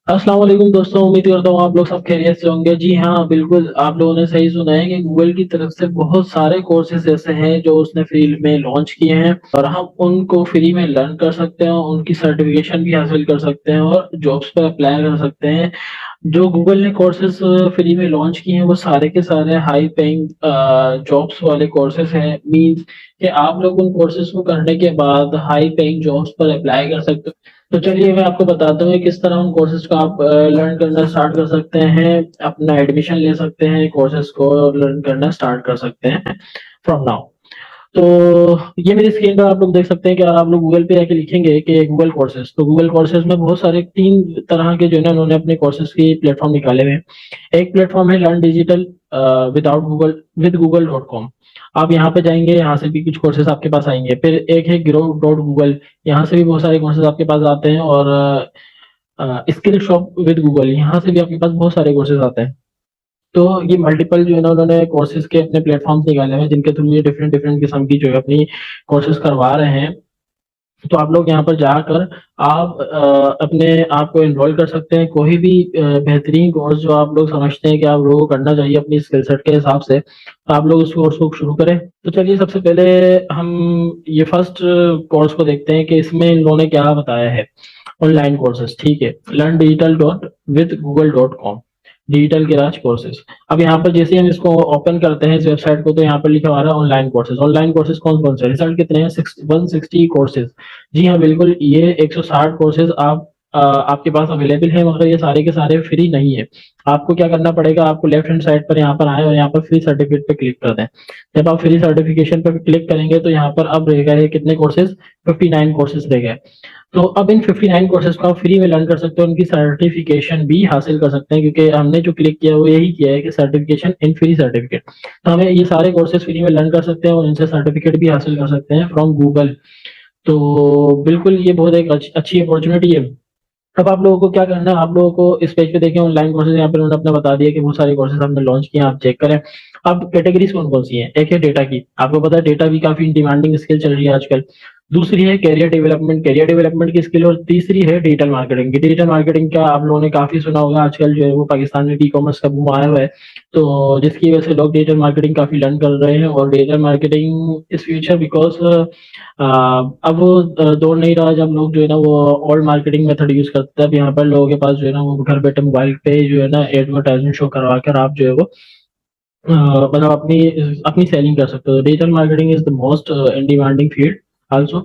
अस्सलाम वालेकुम दोस्तों, उम्मीद करता हूँ आप लोग सब खैरियत से होंगे। जी हाँ, बिल्कुल आप लोगों ने सही सुना है कि गूगल की तरफ से बहुत सारे कोर्सेज़ ऐसे हैं जो उसने फ्री में लॉन्च किए हैं और हम उनको फ्री में लर्न कर सकते हैं, उनकी सर्टिफ़िकेशन भी हासिल कर सकते हैं और जॉब्स पे अप्लाई कर सकते हैं। जो गूगल ने कोर्सेज़ फ्री में लॉन्च किए हैं, वो सारे के सारे हाई पेइंग जॉब्स वाले कोर्सेज़ हैं। मीन्स कि आप लोग उन कोर्सेज़ को करने के बाद हाई पेइंग जॉब्स पर अप्लाई कर सकते हो। तो चलिए मैं आपको बताता हूँ किस तरह उन कोर्सेज़ को आप लर्न करना स्टार्ट कर सकते हैं, अपना एडमिशन ले सकते हैं, कोर्सेज़ को लर्न करना स्टार्ट कर सकते हैं फ्रॉम नाउ। तो ये मेरी स्क्रीन पर आप लोग देख सकते हैं कि अगर आप लोग गूगल पे जाके लिखेंगे कि गूगल कोर्सेज़, तो गूगल कोर्सेज़ में बहुत सारे 3 तरह के जो है ना उन्होंने अपने कोर्सेज़ के प्लेटफ़ॉर्म निकाले हुए हैं। एक प्लेटफ़ॉर्म है learn digital without Google with Google dot com. आप यहाँ पे जाएँगे, यहाँ से भी कुछ कोर्सेज़ आपके पास आएँगे। फिर एक है ग्रो डॉट गूगल, यहाँ से भी बहुत सारे कोर्सेज़ आपके पास आते हैं और स्किल शॉप विद गूगल, यहाँ से भी आपके पास बहुत सारे कोर्सेज़ आते हैं। तो ये मल्टीपल जो है ना उन्होंने कोर्सेज़ के अपने प्लेटफ़ॉर्म्स निकाले हैं जिनके थ्रू ये डिफरेंट डिफरेंट किस्म की जो है अपनी कोर्सेज़ करवा रहे हैं। तो आप लोग यहाँ पर जाकर आप अपने आप को एनरोल कर सकते हैं। कोई भी बेहतरीन कोर्स जो आप लोग समझते हैं कि आप लोगों को करना चाहिए अपनी स्किल सेट के हिसाब से, तो आप लोग उस कोर्स को शुरू करें। तो चलिए सबसे पहले हम ये फर्स्ट कोर्स को देखते हैं कि इसमें इन लोगों ने क्या बताया है। ऑनलाइन कोर्सेज़, ठीक है। Learn digital dot with Google dot com, digital के राज कोर्सेज़। अब यहाँ पर जैसे ही हम इसको ओपन करते हैं इस वेबसाइट को, तो यहाँ पर लिखा हुआ है ऑनलाइन कोर्सेज़। ऑनलाइन कोर्सेज़ कौन-कौन से हैं? रिजल्ट कितने हैं? 160 कोर्सेज़। जी हाँ, बिल्कुल ये 160 कोर्सेज़ आपके पास अवेलेबल हैं, मगर ये सारे के सारे फ्री नहीं है। आपको क्या करना पड़ेगा, आपको लेफ्ट हैंड साइड पर यहाँ पर आएँ और यहाँ पर फ्री सर्टिफिकेट पे क्लिक कर दें। जब आप फ्री सर्टिफिकेशन पे क्लिक करेंगे तो यहाँ पर अब रहेगा ये कितने कोर्सेज़, 59 कोर्सेज़ रह गए। तो अब इन 59 कोर्सेज़ को आप फ्री में लर्न कर सकते हो, उनकी सर्टिफिकेशन भी हासिल कर सकते हैं, क्योंकि हमने जो क्लिक किया है वो यही किया है कि सर्टिफिकेशन इन फ्री सर्टिफिकेट। तो हमें ये सारे कोर्सेज़ फ्री में लर्न कर सकते हैं और इनसे सर्टिफिकेट भी हासिल कर सकते हैं फ्रॉम गूगल। तो बिल्कुल ये बहुत एक अच्छी अपॉर्च्युनिटी है। अब आप लोगों को क्या करना है, आप लोगों को इस पेज पे देखें ऑनलाइन कोर्सेज़, यहाँ पे उन्होंने अपना बता दिया कि बहुत सारे कोर्सेज़ हमने लॉन्च किए हैं, आप चेक करें। अब कैटेगरीज़ कौन-कौन सी हैं? एक है डेटा की, आपको पता है डेटा भी काफ़ी डिमांडिंग स्किल चल रही है आजकल। दूसरी है करियर डेवलपमेंट की स्किल और तीसरी है डिजिटल मार्केटिंग की। डिजिटल मार्केटिंग का आप लोगों ने काफ़ी सुना होगा, आजकल जो है वो पाकिस्तान में ई-कॉमर्स का बूम आया हुआ है, तो जिसकी वजह से लोग डिजिटल मार्केटिंग काफ़ी लर्न कर रहे हैं और digital marketing is future because अब वो दौर नहीं रहा जब लोग जो है ना वो ओल्ड मार्केटिंग मेथड यूज़ करते थे। अब यहाँ पर लोगों के पास जो है ना वो घर बैठे मोबाइल पे जो है ना एडवर्टाइज़मेंट शो करवा कर आप जो है वो मतलब अपनी अपनी सेलिंग कर सकते हो। Digital marketing is the most in demanding field also.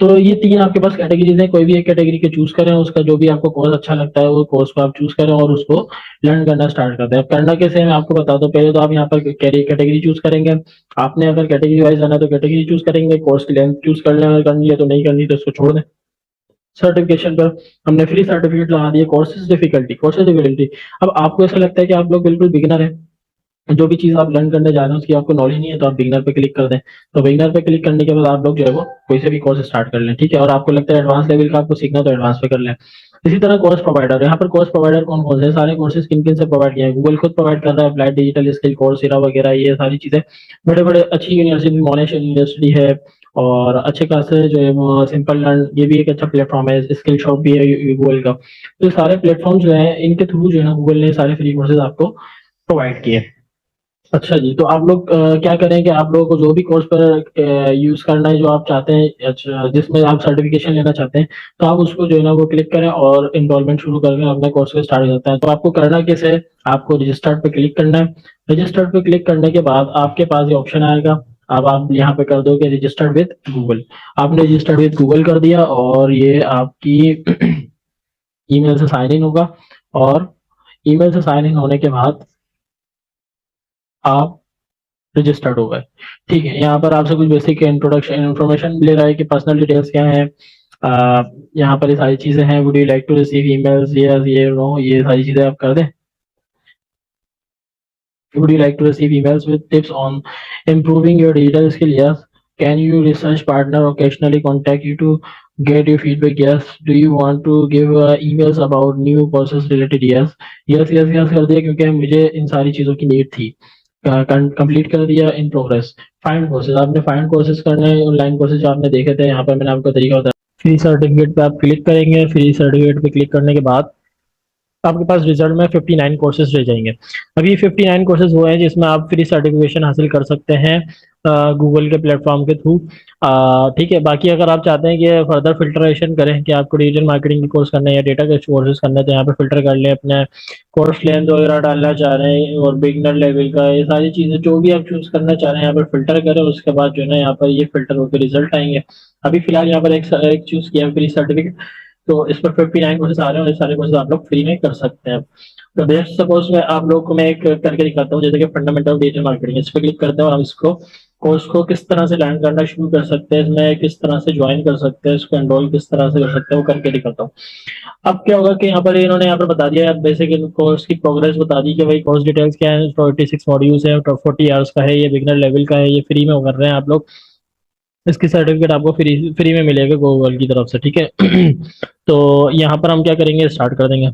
तो ये 3 आपके पास कैटेगरीज़ हैं, कोई भी एक कैटेगरी के चूज़ करें, उसका जो भी आपको कोर्स अच्छा लगता है, वो कोर्स को आप चूज़ करें और उसको लर्न करना स्टार्ट कर दें। अब करना कैसे है मैं आपको बताता हूँ। पहले तो आप यहाँ पर कैटेगरी चूज़ करेंगे। आपने अगर कैटेगरी वाइज़ जाना है तो कैटेगरी चूज़ करेंगे, कोर्स की लेंथ चूज़ कर लें, अगर करनी है तो नहीं करनी तो उसको छोड़ दें। सर्टिफिकेशन पर हमने फ्री सर्टिफिकेट लगा दिए। Courses difficulty. अब आपको ऐसा लगता है कि आप लोग बिल्कुल बिगिनर हैं, जो भी चीज़ आप लर्न करने जा रहे हैं उसकी आपको नॉलेज नहीं है, तो आप बिगिनर पे क्लिक कर दें। तो बिगिनर पे क्लिक करने के बाद आप लोग जो है वो कोई से भी कोर्स स्टार्ट कर लें, ठीक है? और आपको लगता है एडवांस लेवल का आपको सीखना है तो एडवांस पे कर लें। इसी तरह कोर्स प्रोवाइडर, यहाँ पर कोर्स प्रोवाइडर कौन-कौन से हैं, सारे कोर्सेज़ किन-किन से प्रोवाइड किए हैं। गूगल खुद प्रोवाइड कर रहा है, अप्लाइड डिजिटल स्किल, coursera वगैरह ये सारी चीज़ें। बड़े-बड़े अच्छी यूनिवर्सिटी मोनेश यूनिवर्सिटी है और अच्छे खासे जो है वो सिंपल लर्न, ये भी एक अच्छा प्लेटफ़ॉर्म है, स्किल शॉप भी है गूगल का। तो ये सारे प्लेटफ़ॉर्म जो हैं इनके थ्रू जो है ना गूगल ने सारे फ्री कोर्सेज़ आपको प्रोवाइड किए। अच्छा जी, तो आप लोग क्या करें कि आप लोगों को जो भी कोर्स पर यूज़ करना है, जो आप चाहते हैं, अच्छा जिसमें आप सर्टिफ़िकेशन लेना चाहते हैं, तो आप उसको जो है ना वो क्लिक करें और एनरोलमेंट शुरू करके अपने कोर्स को स्टार्ट करते हैं। तो आपको करना कैसे है, आपको रजिस्टर्ड पे क्लिक करना है। रजिस्टर्ड पे क्लिक करने के बाद आपके पास ये ऑप्शन आएगा। अब आप यहाँ पे कर दोगे रजिस्टर्ड विद गूगल। आपने रजिस्टर्ड विद गूगल कर दिया और ये आपकी ईमेल से साइन इन होगा और ईमेल से साइन इन होने के बाद आप रजिस्टर्ड हो गए। ठीक है, यहाँ पर आपसे कुछ बेसिक इंट्रोडक्शन इन्फॉर्मेशन ले रहा है कि पर्सनल डिटेल्स क्या हैं। यहाँ पर ये सारी चीज़ें हैं। Would you like to receive emails, yes, ये, नो, ये सारी चीज़ें आप कर दें। Would you like to receive emails with tips on improving your digital skill? Yes. Can your research partner occasionally contact you to get your feedback? Yes. Do you want to give emails about new courses related? Yes. Yes, yes, yes कर दिया क्योंकि मुझे इन सारी चीज़ों की need थी। Complete कर दिया, इन प्रोग्रेस। फाइंड कोर्सेज, आपने फाइंड कोर्सेज करने हैं, ऑनलाइन कोर्सेज जो आपने देखे थे, यहाँ पर मैंने आपको तरीका बताया। फ्री सर्टिफिकेट पे आप क्लिक करेंगे। फ्री सर्टिफिकेट पे क्लिक करने के बाद आपके पास रिजल्ट में 59 कोर्सेज रह जाएंगे। अब ये 59 कोर्सेज वो हैं जिसमें आप फ्री सर्टिफिकेशन हासिल कर सकते हैं गूगल के प्लेटफॉर्म के थ्रू। ठीक है, बाकी अगर आप चाहते हैं कि फर्दर फिल्ट्रेशन करें कि आपको डिजिटल मार्केटिंग की कोर्स करना है या डेटा के कोर्सेज करना है, तो यहाँ पे फिल्टर कर लें अपने कोर्स लेंथ वगैरह डालना चाह रहे हैं और बिगनर लेवल का, ये सारी चीज़ें जो भी आप चूज करना चाह रहे हैं यहाँ पर फिल्टर करें। उसके बाद जो है ना यहाँ पर ये फिल्टर होकर रिजल्ट आएंगे। अभी फिलहाल यहाँ पर एक चूज किया फ्री सर्टिफिकेट, तो इस पर 59 कोर्सेज आ रहे हैं और ये सारे कोर्सेज आप लोग फ्री में कर सकते हैं। तो जैसे सपोज मैं आप लोग को मैं एक करके दिखाता हूँ, जैसे कि फंडामेंटल डिजिटल मार्केटिंग, इस पर क्लिक करते हैं और हम इसको कोर्स को किस तरह से लर्न करना शुरू कर सकते हैं, इसमें किस तरह से ज्वाइन कर सकते हैं, इसको एनरोल किस तरह से कर सकते हैं, वो करके दिखाता हूँ। अब क्या होगा कि यहाँ पर इन्होंने यहाँ पर बता दिया है बेसिक कोर्स की प्रोग्रेस बता दी कि भाई कोर्स डिटेल्स क्या है, 46 मॉड्यूल्स है, 40 आवर्स का है, ये बिगनर लेवल का है, ये फ्री में कर रहे हैं आप लोग। इसकी सर्टिफिकेट आपको फ्री फ्री में मिलेगा गूगल की तरफ से, ठीक है। तो यहाँ पर हम क्या करेंगे, स्टार्ट कर देंगे।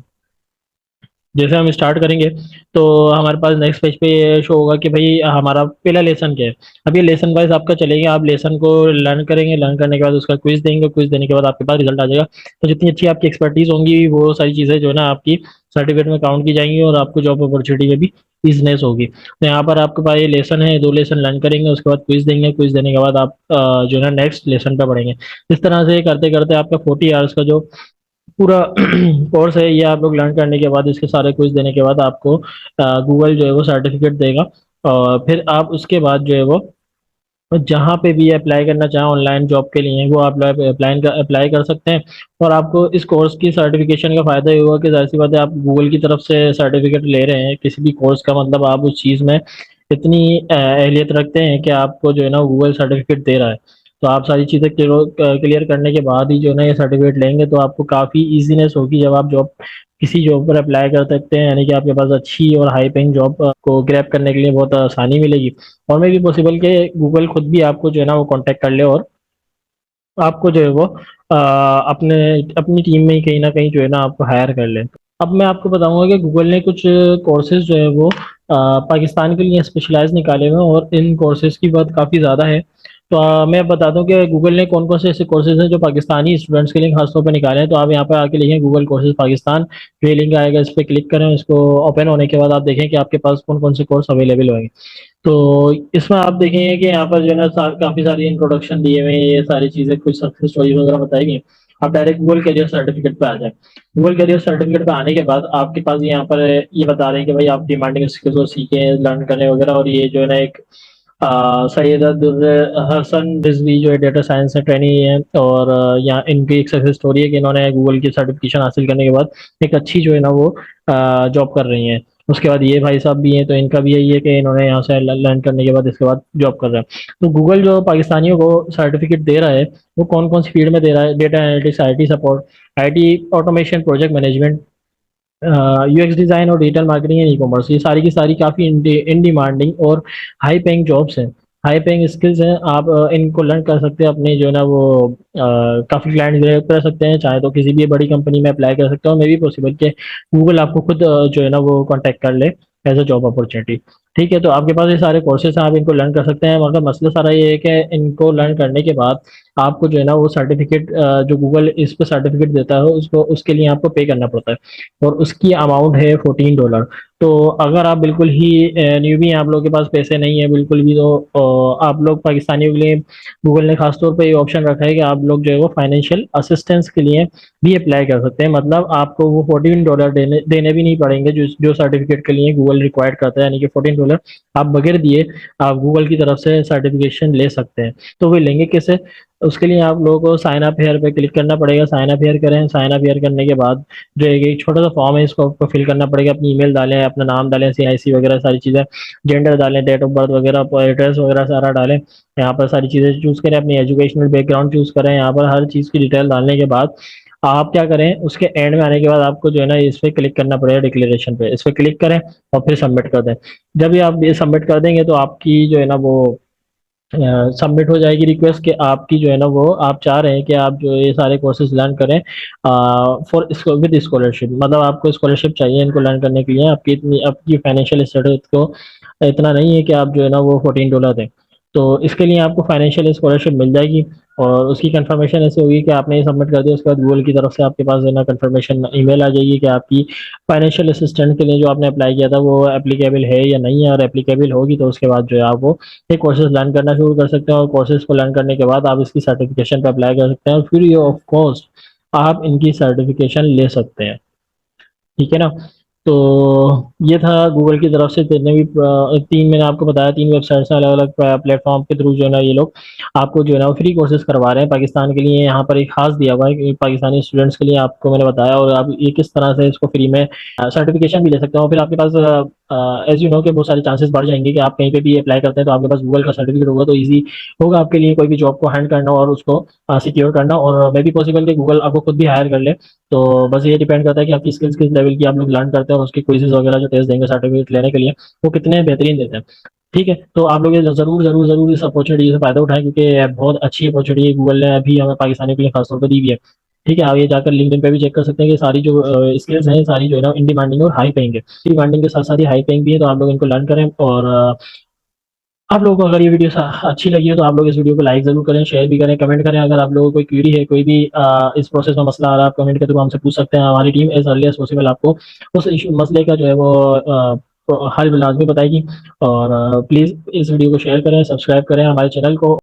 जैसे हम स्टार्ट करेंगे तो हमारे पास नेक्स्ट पेज पे ये शो होगा कि भाई हमारा पहला लेसन क्या है। अब ये लेसन वाइज आपका चलेगा, आप लेसन को लर्न करेंगे, लर्न करने के बाद उसका क्विज देंगे, क्विज देने के बाद आपके पास रिजल्ट आ जाएगा। तो जितनी अच्छी आपकी एक्सपर्टीज होंगी वो सारी चीज़ें जो है ना आपकी सर्टिफिकेट में काउंट की जाएंगी और आपको जॉब अपॉर्चुनिटी में भी ईजनेस होगी। तो यहाँ पर आपके पास ये लेसन है, 2 लेसन लर्न करेंगे, उसके बाद क्विज देंगे, क्विज देने के बाद आप जो है ना नेक्स्ट लेसन पे बढ़ेंगे। इस तरह से करते करते आपका 40 आवर्स का जो पूरा कोर्स है, ये आप लोग लर्न करने के बाद, इसके सारे क्विज देने के बाद आपको गूगल जो है वो सर्टिफिकेट देगा। और फिर आप उसके बाद जो है वो जहाँ पे भी अप्लाई करना चाहें ऑनलाइन जॉब के लिए, वो आप अप्लाई कर सकते हैं। और आपको इस कोर्स की सर्टिफिकेशन का फायदा ये हुआ कि जाहिर सी बात है, आप गूगल की तरफ से सर्टिफिकेट ले रहे हैं किसी भी कोर्स का, मतलब आप उस चीज़ में इतनी अहलियत रखते हैं कि आपको जो है ना गूगल सर्टिफिकेट दे रहा है। तो आप सारी चीज़ें क्लियर करने के बाद ही जो है ना ये सर्टिफिकेट लेंगे, तो आपको काफ़ी इजीनेस होगी जब आप जॉब किसी जॉब पर अप्लाई कर सकते हैं, यानी कि आपके पास अच्छी और हाई पेइंग जॉब को ग्रैब करने के लिए बहुत आसानी मिलेगी। और मे भी पॉसिबल कि गूगल खुद भी आपको जो है ना वो कांटेक्ट कर ले और आपको जो है वो अपने अपनी टीम में ही कहीं ना कहीं जो है ना आपको हायर कर ले। अब मैं आपको बताऊंगा कि गूगल ने कुछ कोर्सेज जो है वो पाकिस्तान के लिए स्पेशलाइज निकाले हुए हैं और इन कोर्सेज की बात काफ़ी ज़्यादा है। तो मैं बता दूं कि गूगल ने कौन कौन से ऐसे कोर्सेज हैं जो पाकिस्तानी स्टूडेंट्स के लिए खासतौर पर निकाले हैं। तो आप यहाँ पर आके लिखें गूगल कोर्सेज पाकिस्तान, जो लिंक आएगा इस पर क्लिक करें, इसको ओपन होने के बाद आप देखें कि आपके पास कौन कौन से कोर्स अवेलेबल होंगे। तो इसमें आप देखेंगे कि यहाँ पर जो है ना काफी सारी इंट्रोडक्शन दिए हुए हैं, ये सारी चीजें कुछ सक्सेस स्टोरी वगैरह बताई गई। आप डायरेक्ट गूगल करियर सर्टिफिकेट पे आ जाए। गूगल करियर सर्टिफिकेट पे आने के बाद आपके पास यहाँ पर ये बता रहे हैं कि भाई आप डिमांडिंग स्किल्स को सीखें, लर्न करें वगैरह। और ये जो है ना एक सैयद हसन रिजवी जो है डेटा साइंस में ट्रेनी है, और यहाँ इनकी एक सक्सेस स्टोरी है कि इन्होंने गूगल की सर्टिफिकेशन हासिल करने के बाद एक अच्छी जो है ना वो जॉब कर रही हैं। उसके बाद ये भाई साहब भी हैं, तो इनका भी यही है कि इन्होंने यहाँ से लर्न करने के बाद इसके बाद जॉब कर रहे हैं। तो गूगल जो पाकिस्तानियों को सर्टिफिकेट दे रहा है वो कौन कौन सी फील्ड में दे रहा है, data analytics, IT support, IT automation, project management, UX design और digital marketing and e commerce, ये सारी की सारी काफी इन डिमांडिंग और हाई पेइंग जॉब्स हैं, हाई पेइंग स्किल्स हैं। आप इनको लर्न कर सकते हैं, अपने जो है ना वो काफी क्लाइंट ग्रैब कर सकते हैं, चाहे तो किसी भी बड़ी कंपनी में अप्लाई कर सकते हो, मे भी पॉसिबल कि गूगल आपको खुद जो है ना वो कांटेक्ट कर ले एज अ जॉब अपॉर्चुनिटी। ठीक है, तो आपके पास ये सारे कोर्सेज हैं, आप इनको लर्न कर सकते हैं, मगर मसला सारा ये है कि इनको लर्न करने के बाद आपको जो है ना वो सर्टिफिकेट जो गूगल इस पे सर्टिफिकेट देता है उसको, उसके लिए आपको पे करना पड़ता है और उसकी अमाउंट है $14। तो अगर आप बिल्कुल ही न्यूबी हैं, आप लोगों के पास पैसे नहीं है बिल्कुल भी, तो आप लोग पाकिस्तानियों के लिए गूगल ने खासतौर पे ये ऑप्शन रखा है कि आप लोग जो है वो फाइनेंशियल असिस्टेंस के लिए भी अप्लाई कर सकते हैं। मतलब आपको वो $14 देने भी नहीं पड़ेंगे जो जो सर्टिफिकेट के लिए गूगल रिक्वायर्ड करता है, यानी कि $14 आप बगैर दिए आप गूगल की तरफ से सर्टिफिकेशन ले सकते हैं। तो वे लेंगे कैसे, उसके लिए आप लोगों को साइन अप हेयर पे क्लिक करना पड़ेगा। साइन अप हेयर करें, साइन अप हेयर करने के बाद जो एक छोटा सा फॉर्म है इसको आपको फिल करना पड़ेगा। अपनी ईमेल डालें, अपना नाम डालें, CIC वगैरह सारी चीज़ें, जेंडर डालें, डेट ऑफ बर्थ वगैरह, एड्रेस वगैरह सारा डालें। यहाँ पर सारी चीज़ें चूज़ करें, अपनी एजुकेशनल बैकग्राउंड चूज़ करें। यहाँ पर हर चीज़ की डिटेल डालने के बाद आप क्या करें, उसके एंड में आने के बाद आपको जो है ना इस पे क्लिक करना पड़ेगा, डिक्लेरेशन पे, इस पे क्लिक करें और फिर सबमिट कर दें। जब भी आप ये सबमिट कर देंगे तो आपकी जो है ना वो सबमिट हो जाएगी रिक्वेस्ट कि आपकी जो है ना वो आप चाह रहे हैं कि आप जो ये सारे कोर्सेज लर्न करें फॉर विद स्कॉलरशिप, मतलब आपको स्कॉलरशिप चाहिए इनको लर्न करने के लिए, आपकी इतनी आपकी फाइनेंशियल स्टेटस को इतना नहीं है कि आप जो है ना वो $14 दें। तो इसके लिए आपको फाइनेंशियल स्कॉलरशिप मिल जाएगी और उसकी कंफर्मेशन ऐसे होगी कि आपने ये सबमिट कर दिया, उसके बाद गूगल की तरफ से आपके पास है ना कंफर्मेशन ईमेल आ जाएगी कि आपकी फाइनेंशियल असिस्टेंट के लिए जो आपने अप्लाई किया था वो एप्लीकेबल है या नहीं है, और एप्लीकेबल होगी तो उसके बाद जो है आप वो ये कोर्सेज लर्न करना शुरू कर सकते हैं, और कोर्सेज को लर्न करने के बाद आप इसकी सर्टिफिकेशन पे अप्लाई कर सकते हैं और फ्री ऑफ कॉस्ट आप इनकी सर्टिफिकेशन ले सकते हैं। ठीक है ना। तो ये था गूगल की तरफ से जितने भी तीन मैंने आपको बताया, तीन वेबसाइट्स अलग अलग प्लेटफॉर्म के थ्रू जो है ना ये लोग आपको जो है ना फ्री कोर्सेज करवा रहे हैं पाकिस्तान के लिए। यहाँ पर एक खास दिया हुआ है कि पाकिस्तानी स्टूडेंट्स के लिए आपको मैंने बताया, और आप ये किस तरह से इसको फ्री में सर्टिफिकेशन भी ले सकते हो। फिर आपके पास एज यू नो के बहुत सारे चांसेस बढ़ जाएंगे कि आप कहीं पे भी अप्लाई करते हैं तो आपके पास गूगल का सर्टिफिकेट होगा, तो ईजी होगा आपके लिए कोई भी जॉब को हैंड करना और उसको सिक्योर करना, और मे भी पॉसिबल कि गूगल आपको खुद भी हायर कर ले। तो बस ये डिपेंड करता है कि आपकी स्किल्स किस लेवल की आप लोग लर्न करते हैं, और उसके क्विज़ेस वगैरह जो टेस्ट देंगे सर्टिफिकेट लेने के लिए वो कितने बेहतरीन देते हैं। ठीक है, तो आप लोग ये ज़रूर ज़रूर ज़रूर इस अपॉर्चुनिटी से फ़ायदा उठाएं, क्योंकि बहुत अच्छी अपॉर्चुनिटी गूगल ने अभी हमें पाकिस्तानियों के लिए खासतौर पर दी हुई है। ठीक है, आप ये जाकर लिंक्डइन पे भी चेक कर सकते हैं कि सारी जो स्किल्स हैं सारी जो है ना इन डिमांडिंग और हाई पेइंग है। डिमांडिंग के साथ साथ ही हाई पेइंग भी है, तो आप लोग इनको लर्न करें। और आप लोगों को अगर ये वीडियो अच्छी लगी हो तो आप लोग इस वीडियो को लाइक ज़रूर करें, शेयर भी करें, कमेंट करें। अगर आप लोगों को कोई क्वेरी है, कोई भी इस प्रोसेस में मसला आ रहा है, आप कमेंट के थ्रू हमसे पूछ सकते हैं। हमारी team as early as possible आपको उस इशू मसले का जो है वो हल लाजमी बताएगी। और प्लीज़ इस वीडियो को शेयर करें, सब्सक्राइब करें हमारे चैनल को।